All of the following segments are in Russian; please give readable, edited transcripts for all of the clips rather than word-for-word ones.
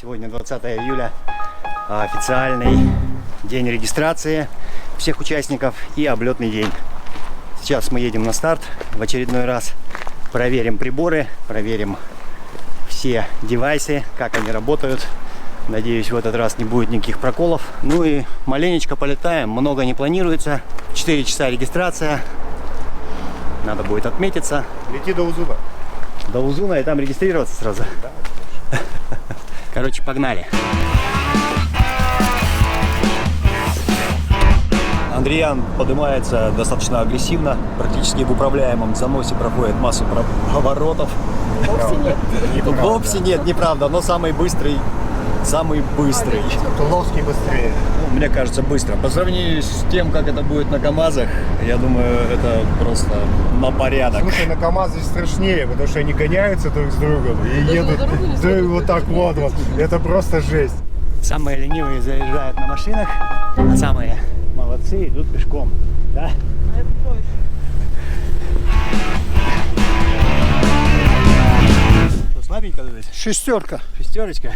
Сегодня 20 июля, официальный день регистрации всех участников и облетный день. Сейчас мы едем на старт в очередной раз. Проверим приборы, проверим все девайсы, как они работают. Надеюсь, в этот раз не будет никаких проколов. Ну и маленечко полетаем, много не планируется. 4 часа регистрация. Надо будет отметиться. Лети до Узуна. До Узуна и там регистрироваться сразу. Да. Короче, погнали. Андриан поднимается достаточно агрессивно, практически в управляемом заносе проходит массу поворотов. Вовсе нет. Вовсе нет, неправда, но самый быстрый. Туловский быстрее. Ну, мне кажется, быстро. По сравнению с тем, как это будет на КамАЗах, я думаю, это просто на порядок. Слушай, на КамАЗе страшнее, потому что они гоняются друг с другом и едут вот так вот. Это просто жесть. Самые ленивые заезжают на машинах, а самые молодцы идут пешком. Да? Что, слабенько здесь? Шестерка. Шестерочка.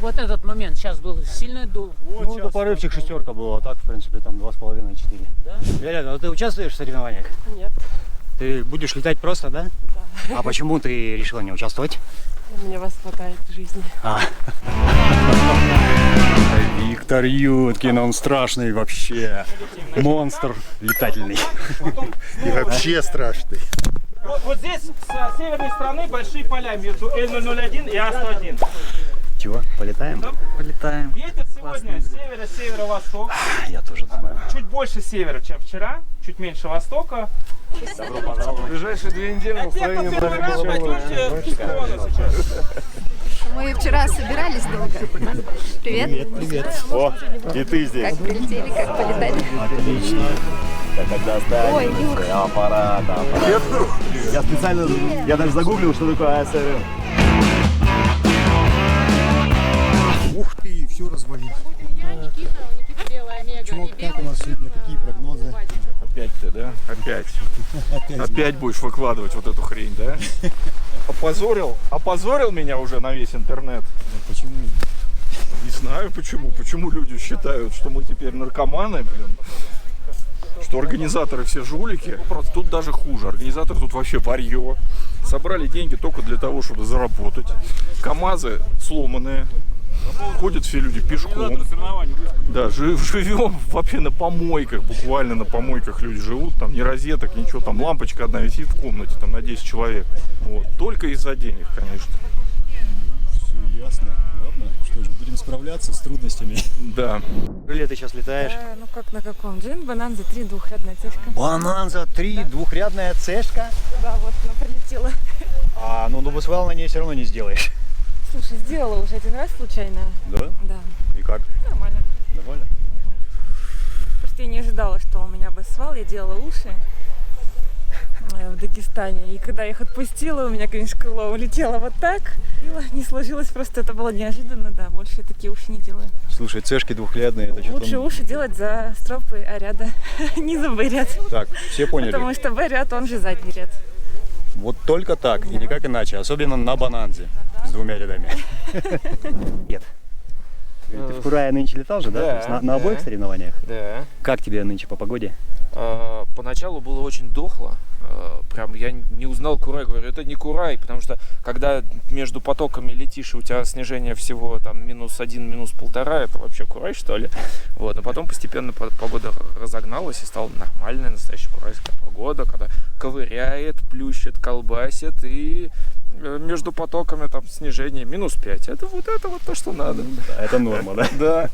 Вот этот момент сейчас был сильный дух. Ну, до порывчик шестерка была, а так, в принципе, там 2,5-4. Да? Виолетта, ты участвуешь в соревнованиях? Нет. Ты будешь летать просто, да? Да. А почему ты решила не участвовать? Мне вас хватает в жизни. Виктор Юткин, он страшный вообще. Монстр летательный. И вообще страшный. Вот здесь с северной стороны большие поля между Л-001 и А-101. Чего, полетаем? Полетаем. Ветер сегодня с севера, северо-восток. Я тоже думаю. Чуть больше севера, чем вчера, чуть меньше востока. В ближайшие 2 недели А те, кто первый раз пойдете в сторону сейчас. Мы вчера собирались долго. Привет. Привет. О, и ты здесь. Как прилетели, как полетали. Отлично. Ой, Юр. Я специально, я даже загуглил, что такое АСРМ. Ух ты, все развалил. Чувак, как у нас сегодня, какие прогнозы? Опять ты, да? Опять будешь выкладывать вот эту хрень, да? Опозорил меня уже на весь интернет. Почему? Не знаю почему. Почему люди считают, что мы теперь наркоманы, блин? Что организаторы все жулики. Просто тут даже хуже. Организаторы тут вообще варьё. Собрали деньги только для того, чтобы заработать. КамАЗы сломанные. Ходят все люди пешком. Да, живем вообще на помойках, буквально на помойках люди живут, там ни розеток, ничего, там лампочка одна висит в комнате, там на 10 человек. Вот. Только из-за денег, конечно. Все ясно. Ладно, что же, будем справляться с трудностями. Да. Где ты сейчас летаешь? Ну как на каком? Джин, Бананза 3, двухрядная цешка. Бананза 3, двухрядная цешка. Да, вот она прилетела. А, ну ВСВЛ на ней все равно не сделаешь. Слушай, сделала уже 1 раз случайно. Да? Да. И как? Нормально. Довольно? Просто я не ожидала, что у меня БСВЛ. Я делала уши в Дагестане. И когда я их отпустила, у меня, конечно, крыло улетело вот так. Не сложилось, просто это было неожиданно, да. Больше я такие уши не делаю. Слушай, цешки двухрядные, это что-то... Лучше уши делать за стропы А-ряда, не за Б-ряд. Так, все поняли. Потому что Б-ряд, он же задний ряд. Вот только так и никак иначе, особенно на Бананзе с 2 рядами. Нет. Ты в Курае нынче летал же, да? Да, То есть на обоих соревнованиях? Да. Как тебе нынче по погоде? Поначалу было очень дохло. Прям я не узнал Курай, говорю, это не Курай, потому что когда между потоками летишь, и у тебя снижение всего там -1, -1,5, это вообще Курай, что ли? Вот, но потом постепенно погода разогналась и стала нормальная, настоящая курайская погода, когда ковыряет, плющит, колбасит, и между потоками там снижение -5. Это вот то, что надо. Да, это норма, да? Да.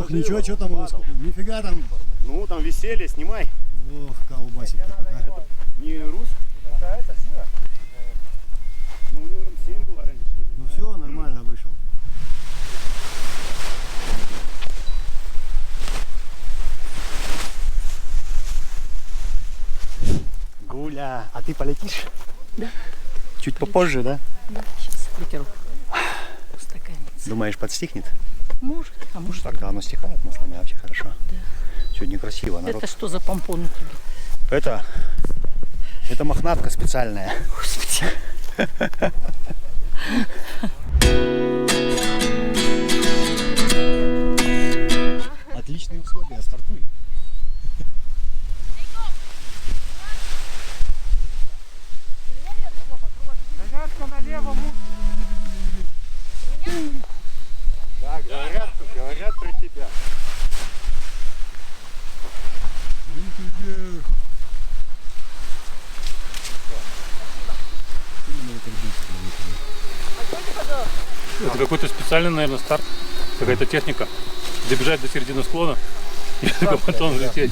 Ох, ничего, что там у вас? Нифига там. Ну, там веселье, снимай. Ох, колбасик. Не русский. Ну, у него там 7 было раньше. Ну все, нормально вышел. Гуля, а ты полетишь? Да. Чуть попозже, да? Да, сейчас вытеру стаканец. Думаешь, подстихнет? Может, а может. Так-то оно стихает местами вообще хорошо. Да. Сегодня красиво. Народ. Это что за помпон у тебя? Это мохнатка специальная. Господи. Отличные условия, стартуй. Да, говорят про тебя. Это какой-то специальный, наверное, старт. Какая-то техника. Добежать до середины склона и только потом взлететь.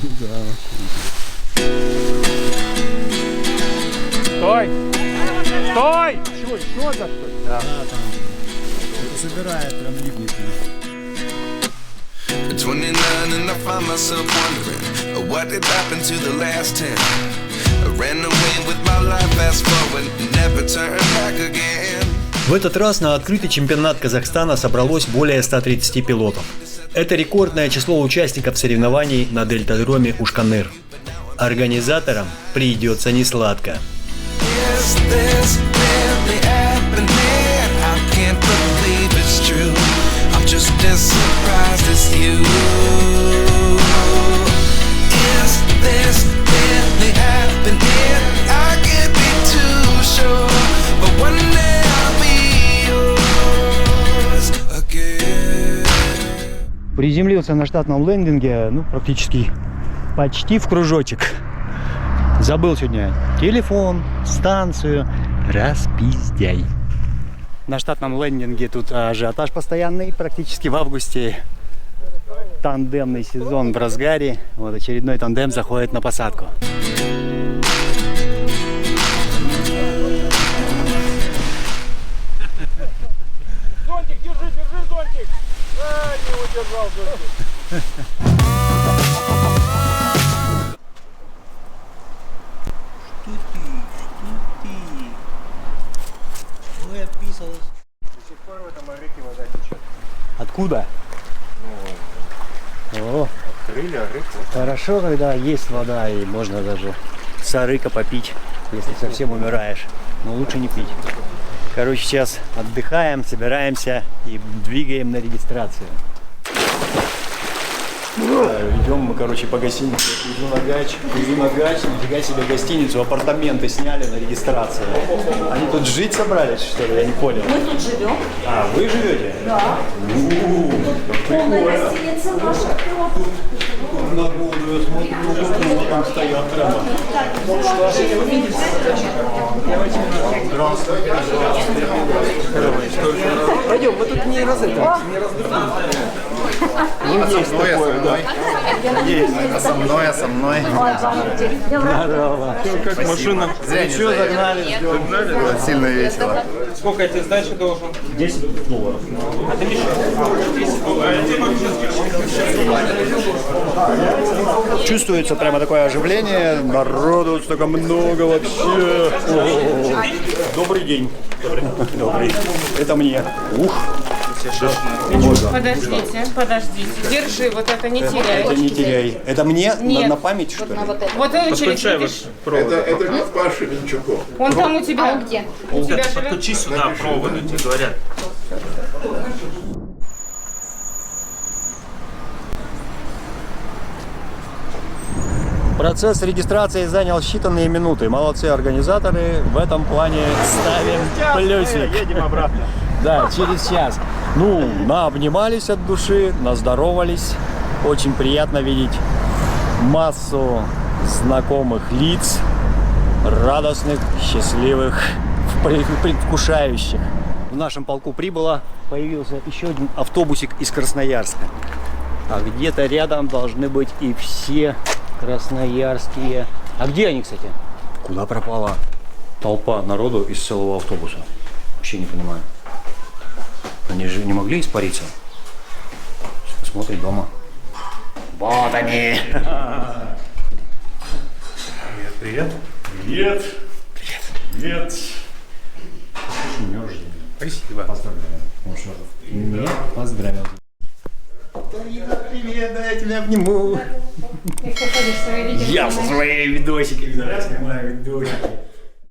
Стой! Стой! Чего, еще одна, что ли? Да, там. Это собирает прям ливники. At 29 and I find myself wondering what did happen to the last 10. I ran away with my life, fast forward, never turn back again. В этот раз на открытый чемпионат Казахстана собралось более 130 пилотов. Это рекордное число участников соревнований на дельтадроме Ушканыр. Организаторам придется несладко. Is this really happening? I can't believe it's true. I'm just as surprised as you. Is this really happening? I can't be too sure, but one day I'll be yours again. Приземлился на штатном лендинге, практически почти в кружочек. Забыл сегодня телефон, станцию, распиздяй. На штатном лендинге тут ажиотаж постоянный, практически в августе. Тандемный сезон в разгаре. Вот очередной тандем заходит на посадку. Зонтик, держи зонтик. Не удержал зонтик. Ой, отписалась. До сих пор в этом арыке вода течет. Откуда? О, Открыли арык. хорошо, когда есть вода и можно даже с арыка попить, если совсем умираешь. Но лучше не пить. Короче, сейчас отдыхаем, собираемся и двигаем на регистрацию. Идем мы, по гостинице. Везу на гач, нифига себе гостиницу, апартаменты сняли на регистрацию. Они тут жить собрались, что ли? Я не понял. Мы тут живем. А, вы живете? Да. Полная гостиница наша. На воду, я смотрю, там стоят прямо. Пойдем, мы тут не разыграем. Со мной. Как машина. Еще загнали. Сильно весело. Сколько я тебе сдачи должен? $10. А ты мешаешь? Чувствуется прямо такое оживление. Народу столько много вообще. Добрый день. Добрый. Это мне. Ух. Подождите. Держи, вот это не теряй. Это не теряй. Это мне? Нет. На память, что ли? Вот очередь, видишь? Это Паша Винчуков. Он там у тебя. А где? У тебя живет? Подключи сюда проводы, тебе говорят. Процесс регистрации занял считанные минуты. Молодцы организаторы. В этом плане ставим плюсик. Едем обратно. Да, через час. Наобнимались от души, наздоровались. Очень приятно видеть массу знакомых лиц, радостных, счастливых, предвкушающих. В нашем полку появился еще один автобусик из Красноярска. А где-то рядом должны быть и все красноярские. А где они, кстати? Куда пропала толпа народу из целого автобуса? Вообще не понимаю. Они же не могли испариться. Смотрит дома. Вот они! Привет. Привет. Привет. Привет. Спасибо. Поздравляю. Меня поздравил. Привет, да, я тебя обниму. Я со своими видосиками снимаю видосики.